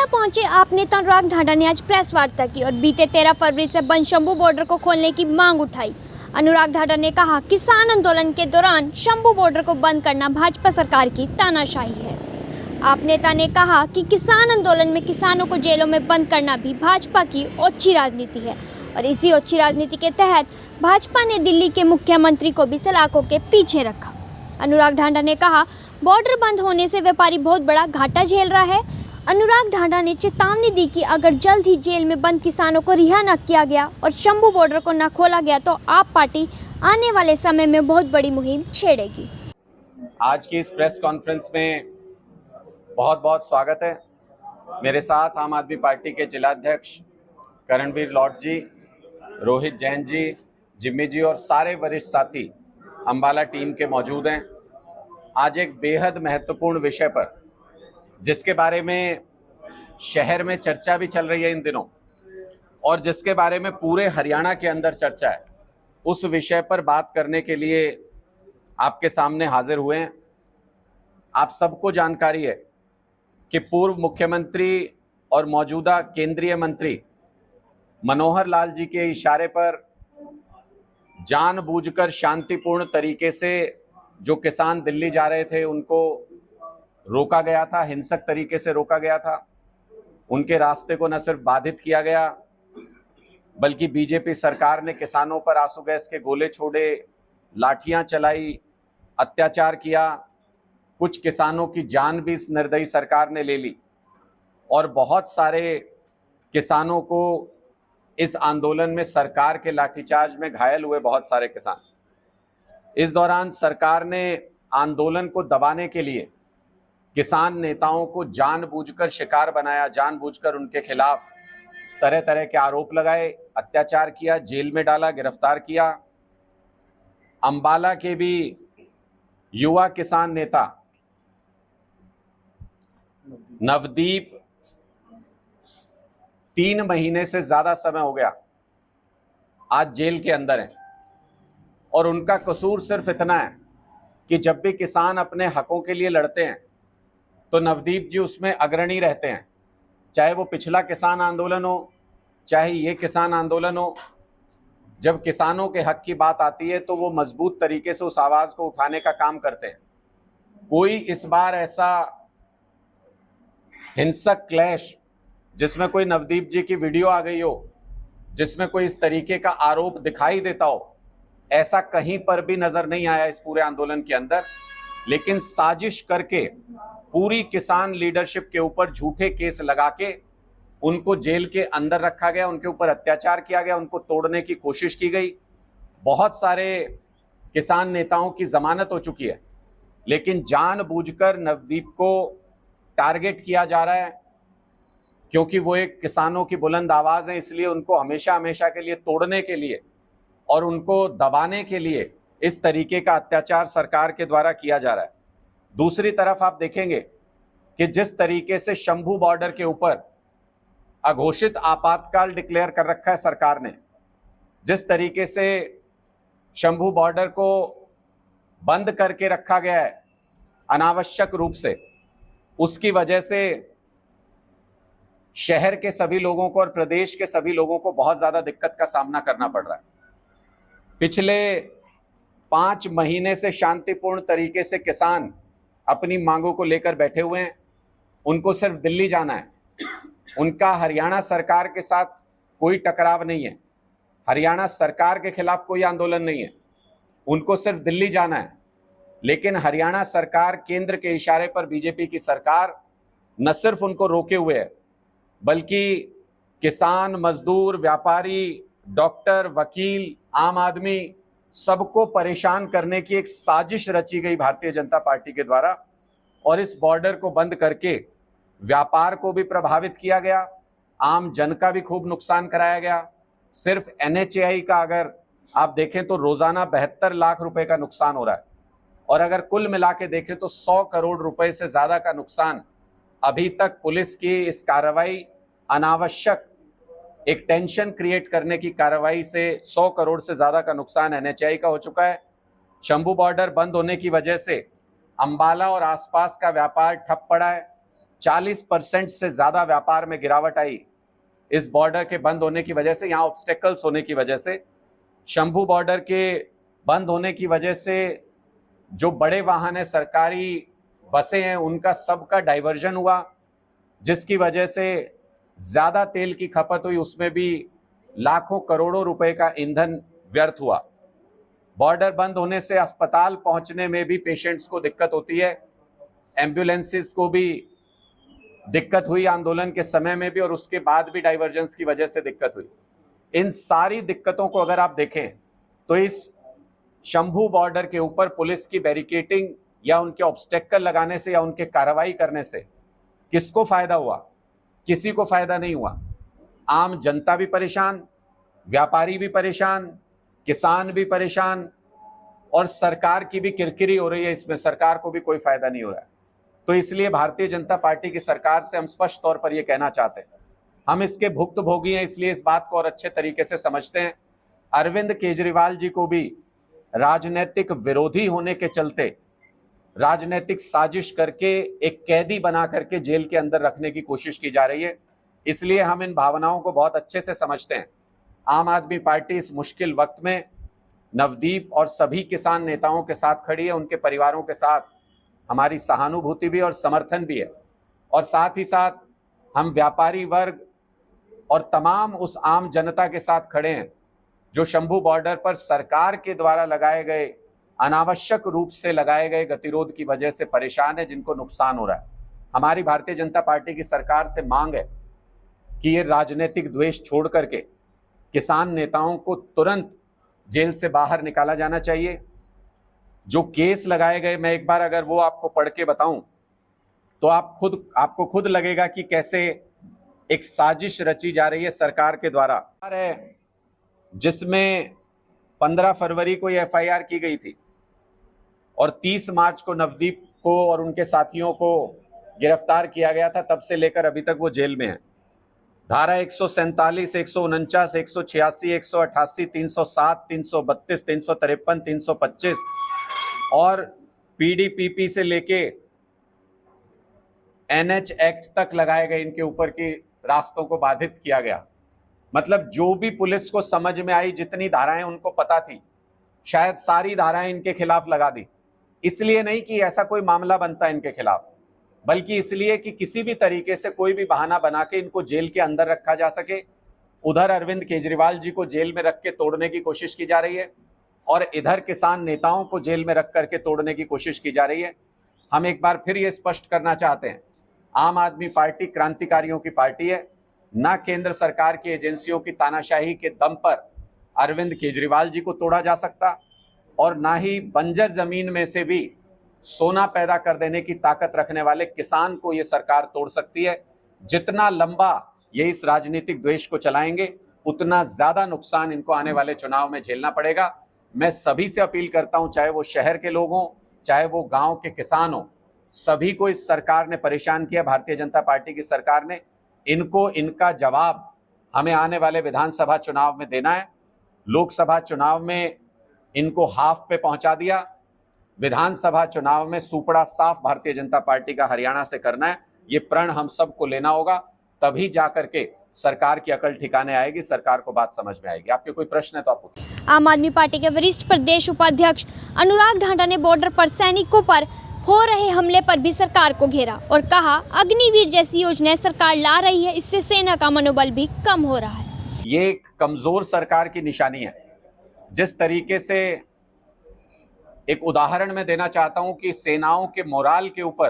अंबाला पहुंचे आप नेता अनुराग ढांडा ने आज प्रेस वार्ता की और बीते 13 फरवरी से बंद शंभू बॉर्डर को खोलने की मांग उठाई। अनुराग ढांडा ने कहा, किसान आंदोलन के दौरान शंभू बॉर्डर को बंद करना भाजपा सरकार की तानाशाही है। आप नेता ने कहा कि किसान आंदोलन में किसानों को जेलों में बंद करना भी भाजपा की ओछी राजनीति है और इसी ओछी राजनीति के तहत भाजपा ने दिल्ली के मुख्यमंत्री को भी सलाखों के पीछे रखा। अनुराग ढांडा ने कहा, बॉर्डर बंद होने से व्यापारी बहुत बड़ा घाटा झेल रहा है। अनुराग ढांडा ने चेतावनी दी कि अगर जल्द ही जेल में बंद किसानों को रिहा न किया गया और शंभू बॉर्डर को न खोला गया तो आप पार्टी आने वाले समय में बहुत बड़ी मुहिम छेड़ेगी। आज की इस प्रेस कॉन्फ्रेंस में बहुत बहुत स्वागत है। मेरे साथ आम आदमी पार्टी के जिलाध्यक्ष करणवीर लॉट जी, रोहित जैन जी, जिम्मी जी और सारे वरिष्ठ साथी अंबाला टीम के मौजूद हैं। आज एक बेहद महत्वपूर्ण विषय पर, जिसके बारे में शहर में चर्चा भी चल रही है इन दिनों और जिसके बारे में पूरे हरियाणा के अंदर चर्चा है, उस विषय पर बात करने के लिए आपके सामने हाजिर हुए हैं। आप सबको जानकारी है कि पूर्व मुख्यमंत्री और मौजूदा केंद्रीय मंत्री मनोहर लाल जी के इशारे पर जानबूझकर शांतिपूर्ण तरीके से जो किसान दिल्ली जा रहे थे उनको रोका गया था, हिंसक तरीके से रोका गया था। उनके रास्ते को न सिर्फ बाधित किया गया बल्कि बीजेपी सरकार ने किसानों पर आंसू गैस के गोले छोड़े, लाठियां चलाई, अत्याचार किया। कुछ किसानों की जान भी इस निर्दयी सरकार ने ले ली और बहुत सारे किसानों को इस आंदोलन में सरकार के लाठीचार्ज में घायल हुए बहुत सारे किसान। इस दौरान सरकार ने आंदोलन को दबाने के लिए किसान नेताओं को जानबूझकर शिकार बनाया, जानबूझकर उनके खिलाफ तरह तरह के आरोप लगाए, अत्याचार किया, जेल में डाला, गिरफ्तार किया। अंबाला के भी युवा किसान नेता नवदीप 3 महीने से ज्यादा समय हो गया आज जेल के अंदर हैं और उनका कसूर सिर्फ इतना है कि जब भी किसान अपने हकों के लिए लड़ते हैं तो नवदीप जी उसमें अग्रणी रहते हैं। चाहे वो पिछला किसान आंदोलन हो, चाहे ये किसान आंदोलन हो, जब किसानों के हक की बात आती है तो वो मजबूत तरीके से उस आवाज को उठाने का काम करते हैं। कोई इस बार ऐसा हिंसक क्लैश जिसमें कोई नवदीप जी की वीडियो आ गई हो, जिसमें कोई इस तरीके का आरोप दिखाई देता हो, ऐसा कहीं पर भी नजर नहीं आया इस पूरे आंदोलन के अंदर। लेकिन साजिश करके पूरी किसान लीडरशिप के ऊपर झूठे केस लगा के उनको जेल के अंदर रखा गया, उनके ऊपर अत्याचार किया गया, उनको तोड़ने की कोशिश की गई। बहुत सारे किसान नेताओं की जमानत हो चुकी है, लेकिन जानबूझकर नवदीप को टारगेट किया जा रहा है क्योंकि वो एक किसानों की बुलंद आवाज है। इसलिए उनको हमेशा हमेशा के लिए तोड़ने के लिए और उनको दबाने के लिए इस तरीके का अत्याचार सरकार के द्वारा किया जा रहा है। दूसरी तरफ आप देखेंगे कि जिस तरीके से शंभू बॉर्डर के ऊपर अघोषित आपातकाल डिक्लेयर कर रखा है सरकार ने, जिस तरीके से शंभू बॉर्डर को बंद करके रखा गया है अनावश्यक रूप से, उसकी वजह से शहर के सभी लोगों को और प्रदेश के सभी लोगों को बहुत ज्यादा दिक्कत का सामना करना पड़ रहा है। पिछले 5 महीने से शांतिपूर्ण तरीके से किसान अपनी मांगों को लेकर बैठे हुए हैं। उनको सिर्फ दिल्ली जाना है, उनका हरियाणा सरकार के साथ कोई टकराव नहीं है, हरियाणा सरकार के खिलाफ कोई आंदोलन नहीं है, उनको सिर्फ दिल्ली जाना है। लेकिन हरियाणा सरकार, केंद्र के इशारे पर बीजेपी की सरकार न सिर्फ उनको रोके हुए है बल्कि किसान, मजदूर, व्यापारी, डॉक्टर, वकील, आम आदमी सबको परेशान करने की एक साजिश रची गई भारतीय जनता पार्टी के द्वारा और इस बॉर्डर को बंद करके व्यापार को भी प्रभावित किया गया, आम जन का भी खूब नुकसान कराया गया। सिर्फ NHAI का अगर आप देखें तो रोजाना 72 लाख रुपए का नुकसान हो रहा है और अगर कुल मिला के देखें तो 100 करोड़ रुपए से ज्यादा का नुकसान अभी तक पुलिस की इस कार्रवाई, अनावश्यक एक टेंशन क्रिएट करने की कार्रवाई से 100 करोड़ से ज्यादा का नुकसान NHAI का हो चुका है। शंभू बॉर्डर बंद होने की वजह से अंबाला और आसपास का व्यापार ठप पड़ा है। 40% से ज्यादा व्यापार में गिरावट आई इस बॉर्डर के बंद होने की वजह से, यहाँ ऑब्स्टेकल्स होने की वजह से। शंभू बॉर्डर के बंद होने की वजह से जो बड़े वाहन है, सरकारी बसें हैं, उनका सबका डाइवर्जन हुआ, जिसकी वजह से ज्यादा तेल की खपत हुई, उसमें भी लाखों करोड़ों रुपए का ईंधन व्यर्थ हुआ। बॉर्डर बंद होने से अस्पताल पहुंचने में भी पेशेंट्स को दिक्कत होती है, एम्बुलेंसेस को भी दिक्कत हुई आंदोलन के समय में भी, और उसके बाद भी डाइवर्जेंस की वजह से दिक्कत हुई। इन सारी दिक्कतों को अगर आप देखें तो इस शंभू बॉर्डर के ऊपर पुलिस की बैरिकेडिंग या उनके ऑब्स्टेकल लगाने से या उनके कार्रवाई करने से किसको फायदा हुआ? किसी को फायदा नहीं हुआ। आम जनता भी परेशान, व्यापारी भी परेशान, किसान भी परेशान, और सरकार की भी किरकिरी हो रही है, इसमें सरकार को भी कोई फायदा नहीं हो रहा है। तो इसलिए भारतीय जनता पार्टी की सरकार से हम स्पष्ट तौर पर यह कहना चाहते हैं, हम इसके भुक्तभोगी हैं, इसलिए इस बात को और अच्छे तरीके से समझते हैं। अरविंद केजरीवाल जी को भी राजनीतिक विरोधी होने के चलते राजनीतिक साजिश करके एक कैदी बना करके जेल के अंदर रखने की कोशिश की जा रही है। इसलिए हम इन भावनाओं को बहुत अच्छे से समझते हैं। आम आदमी पार्टी इस मुश्किल वक्त में नवदीप और सभी किसान नेताओं के साथ खड़ी है, उनके परिवारों के साथ हमारी सहानुभूति भी और समर्थन भी है। और साथ ही साथ हम व्यापारी वर्ग और तमाम उस आम जनता के साथ खड़े हैं जो शंभू बॉर्डर पर सरकार के द्वारा लगाए गए, अनावश्यक रूप से लगाए गए गतिरोध की वजह से परेशान है, जिनको नुकसान हो रहा है। हमारी भारतीय जनता पार्टी की सरकार से मांग है कि ये राजनीतिक द्वेष छोड़ करके किसान नेताओं को तुरंत जेल से बाहर निकाला जाना चाहिए। जो केस लगाए गए, मैं एक बार अगर वो आपको पढ़ के बताऊं तो आपको खुद लगेगा कि कैसे एक साजिश रची जा रही है सरकार के द्वारा, जिसमें 15 फरवरी को ये एफआईआर की गई थी और 30 मार्च को नवदीप को और उनके साथियों को गिरफ्तार किया गया था। तब से लेकर अभी तक वो जेल में है। धारा 147, 149, 186, 188, 307, 332, 353, 325 और पीडीपीपी से लेके एनएच एक्ट तक लगाए गए इनके ऊपर की रास्तों को बाधित किया गया। मतलब जो भी पुलिस को समझ में आई, जितनी धाराएं उनको पता थी, शायद सारी धाराएं इनके खिलाफ लगा दी। इसलिए नहीं कि ऐसा कोई मामला बनता है इनके खिलाफ, बल्कि इसलिए कि किसी भी तरीके से कोई भी बहाना बना के इनको जेल के अंदर रखा जा सके। उधर अरविंद केजरीवाल जी को जेल में रख के तोड़ने की कोशिश की जा रही है और इधर किसान नेताओं को जेल में रख करके तोड़ने की कोशिश की जा रही है। हम एक बार फिर ये स्पष्ट करना चाहते हैं, आम आदमी पार्टी क्रांतिकारियों की पार्टी है, ना केंद्र सरकार की एजेंसियों की तानाशाही के दम पर अरविंद केजरीवाल जी को तोड़ा जा सकता, और ना ही बंजर जमीन में से भी सोना पैदा कर देने की ताकत रखने वाले किसान को ये सरकार तोड़ सकती है। जितना लंबा ये इस राजनीतिक द्वेष को चलाएंगे, उतना ज्यादा नुकसान इनको आने वाले चुनाव में झेलना पड़ेगा। मैं सभी से अपील करता हूं, चाहे वो शहर के लोग हों, चाहे वो गांव के किसान हों, सभी को इस सरकार ने परेशान किया, भारतीय जनता पार्टी की सरकार ने। इनको इनका जवाब हमें आने वाले विधानसभा चुनाव में देना है। लोकसभा चुनाव में इनको हाफ पे पहुंचा दिया, विधानसभा चुनाव में सुपड़ा साफ भारतीय जनता पार्टी का हरियाणा से करना है। ये प्रण हम सबको लेना होगा, तभी जाकर के सरकार की अकल ठिकाने आएगी, सरकार को बात समझ में आएगी। आपके कोई प्रश्न है तो आप पूछिए। आम आदमी पार्टी के वरिष्ठ प्रदेश उपाध्यक्ष अनुराग ढांडा ने बॉर्डर पर सैनिकों पर हो रहे हमले पर भी सरकार को घेरा और कहा, अग्निवीर जैसी योजनाएं सरकार ला रही है, इससे सेना का मनोबल भी कम हो रहा है। ये एक कमजोर सरकार की निशानी है। जिस तरीके से एक उदाहरण मैं देना चाहता हूं कि सेनाओं के मोराल के ऊपर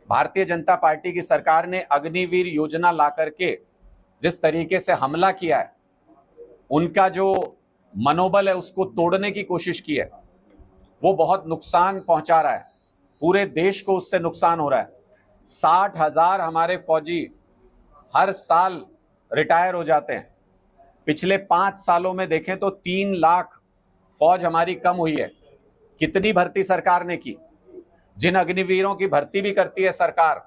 भारतीय जनता पार्टी की सरकार ने अग्निवीर योजना ला करके जिस तरीके से हमला किया है, उनका जो मनोबल है उसको तोड़ने की कोशिश की है, वो बहुत नुकसान पहुंचा रहा है। पूरे देश को उससे नुकसान हो रहा है। 60,000 हमारे फौजी हर साल रिटायर हो जाते हैं। पिछले 5 सालों में देखें तो 3 लाख फौज हमारी कम हुई है। कितनी भर्ती सरकार ने की? जिन अग्निवीरों की भर्ती भी करती है सरकार,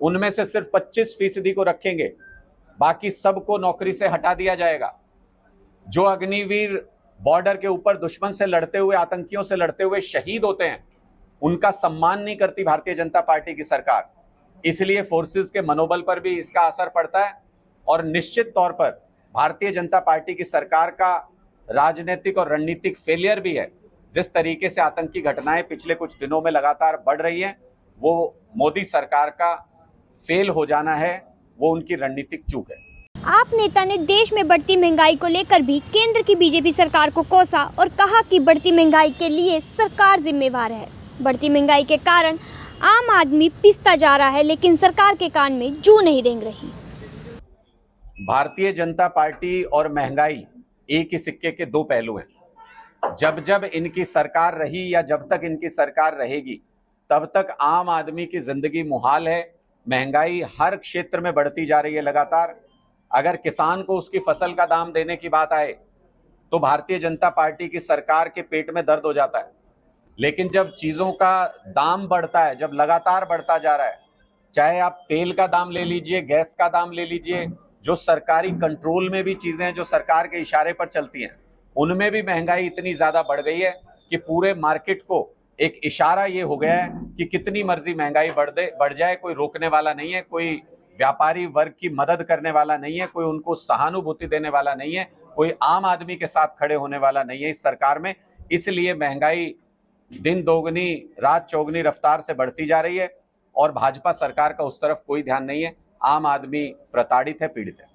उनमें से सिर्फ 25% को रखेंगे, बाकी सबको नौकरी से हटा दिया जाएगा। जो अग्निवीर बॉर्डर के ऊपर दुश्मन से लड़ते हुए, आतंकियों से लड़ते हुए शहीद होते हैं, उनका सम्मान नहीं करती भारतीय जनता पार्टी की सरकार। इसलिए फोर्सेस के मनोबल पर भी इसका असर पड़ता है और निश्चित तौर पर भारतीय जनता पार्टी की सरकार का राजनीतिक और रणनीतिक फेलियर भी है। जिस तरीके से आतंकी घटनाएं पिछले कुछ दिनों में लगातार बढ़ रही हैं, वो मोदी सरकार का फेल हो जाना है, वो उनकी रणनीतिक चूक है। आप नेता ने देश में बढ़ती महंगाई को लेकर भी केंद्र की बीजेपी सरकार को कोसा और कहा कि बढ़ती महंगाई के लिए सरकार जिम्मेवार है। बढ़ती महंगाई के कारण आम आदमी पिसता जा रहा है, लेकिन सरकार के कान में जू नहीं रेंग रही। भारतीय जनता पार्टी और महंगाई एक ही सिक्के के दो पहलू हैं। जब जब इनकी सरकार रही या जब तक इनकी सरकार रहेगी, तब तक आम आदमी की जिंदगी मुहाल है। महंगाई हर क्षेत्र में बढ़ती जा रही है लगातार। अगर किसान को उसकी फसल का दाम देने की बात आए तो भारतीय जनता पार्टी की सरकार के पेट में दर्द हो जाता है। लेकिन जब चीजों का दाम बढ़ता है, जब लगातार बढ़ता जा रहा है, चाहे आप तेल का दाम ले लीजिए, गैस का दाम ले लीजिए, जो सरकारी कंट्रोल में भी चीजें हैं, जो सरकार के इशारे पर चलती हैं, उनमें भी महंगाई इतनी ज्यादा बढ़ गई है कि पूरे मार्केट को एक इशारा ये हो गया है कि कितनी मर्जी महंगाई बढ़ जाए, कोई रोकने वाला नहीं है, कोई व्यापारी वर्ग की मदद करने वाला नहीं है, कोई उनको सहानुभूति देने वाला नहीं है, कोई आम आदमी के साथ खड़े होने वाला नहीं है इस सरकार में। इसलिए महंगाई दिन दोगुनी रात चौगुनी रफ्तार से बढ़ती जा रही है और भाजपा सरकार का उस तरफ कोई ध्यान नहीं है। आम आदमी प्रताड़ित है, पीड़ित है।